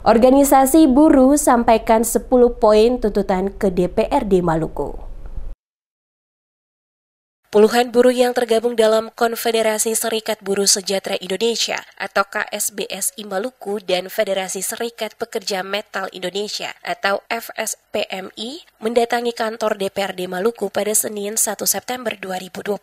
Organisasi buruh sampaikan 10 poin tuntutan ke DPRD Maluku. Puluhan buruh yang tergabung dalam Konfederasi Serikat Buruh Sejahtera Indonesia atau KSBSI Maluku dan Federasi Serikat Pekerja Metal Indonesia atau FSPMI mendatangi kantor DPRD Maluku pada Senin 1 September 2025.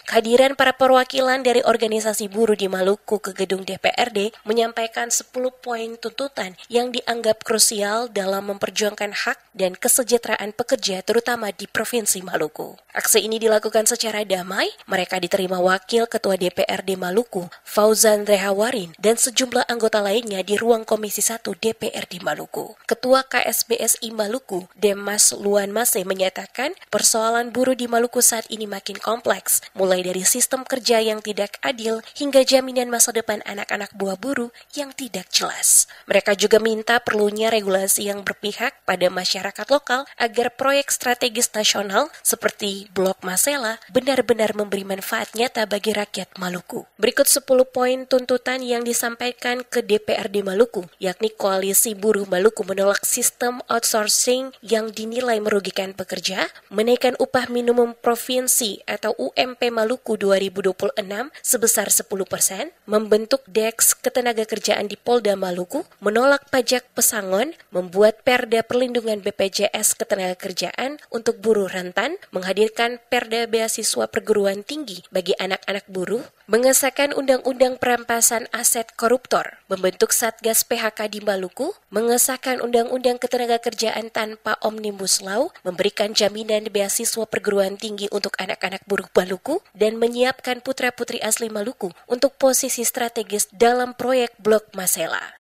Kehadiran para perwakilan dari organisasi buruh di Maluku ke gedung DPRD menyampaikan 10 poin tuntutan yang dianggap krusial dalam memperjuangkan hak dan kesejahteraan pekerja terutama di Provinsi Maluku. Aksi ini dilakukan secara damai. Mereka diterima Wakil Ketua DPRD Maluku, Fauzan Rehawarin, dan sejumlah anggota lainnya di ruang Komisi 1 DPRD Maluku. Ketua KSBSI Maluku, Demas Luan Mase, menyatakan persoalan buruh di Maluku saat ini makin kompleks, mulai dari sistem kerja yang tidak adil hingga jaminan masa depan anak-anak buah buruh yang tidak jelas. Mereka juga minta perlunya regulasi yang berpihak pada masyarakat lokal agar proyek strategis nasional seperti Blok Masela benar-benar memberi manfaat nyata bagi rakyat Maluku. Berikut 10 poin tuntutan yang disampaikan ke DPRD Maluku, yakni Koalisi Buruh Maluku menolak sistem outsourcing yang dinilai merugikan pekerja, menaikkan upah minimum provinsi atau UMP Maluku 2026 sebesar 10%, membentuk DEX Ketenagakerjaan di Polda Maluku, menolak pajak pesangon, membuat Perda Perlindungan BPJS Ketenagakerjaan untuk buruh rentan, menghadirkan Perda Beasiswa Perguruan Tinggi bagi anak-anak buruh, mengesahkan Undang-Undang Perampasan Aset Koruptor, membentuk Satgas PHK di Maluku, mengesahkan Undang-Undang Ketenagakerjaan tanpa Omnibus Law, memberikan jaminan beasiswa perguruan tinggi untuk anak-anak buruh Maluku, dan menyiapkan putra-putri asli Maluku untuk posisi strategis dalam proyek Blok Masela.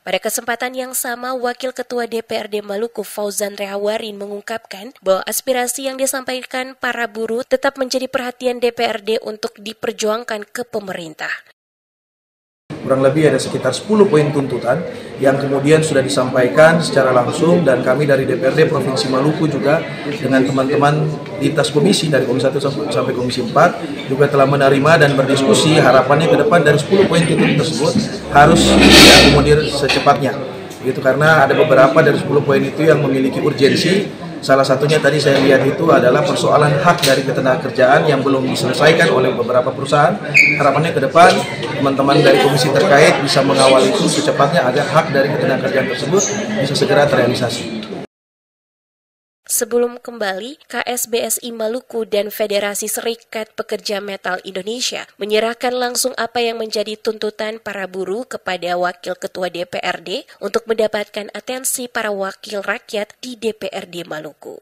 Pada kesempatan yang sama, Wakil Ketua DPRD Maluku Fauzan Rehawarin mengungkapkan bahwa aspirasi yang disampaikan para buruh tetap menjadi perhatian DPRD untuk diperjuangkan ke pemerintah. Kurang lebih ada sekitar 10 poin tuntutan yang kemudian sudah disampaikan secara langsung, dan kami dari DPRD Provinsi Maluku juga dengan teman-teman lintas komisi dari Komisi 1 sampai Komisi 4 juga telah menerima dan berdiskusi. Harapannya ke depan dari 10 poin tuntutan tersebut harus diakomodir secepatnya. Begitu, karena ada beberapa dari 10 poin itu yang memiliki urgensi. Salah satunya tadi saya lihat itu adalah persoalan hak dari ketenagakerjaan yang belum diselesaikan oleh beberapa perusahaan. Harapannya ke depan teman-teman dari komisi terkait bisa mengawal itu secepatnya agar hak dari ketenagakerjaan tersebut bisa segera terrealisasi. Sebelum kembali, KSBSI Maluku dan Federasi Serikat Pekerja Metal Indonesia menyerahkan langsung apa yang menjadi tuntutan para buruh kepada Wakil Ketua DPRD untuk mendapatkan atensi para wakil rakyat di DPRD Maluku.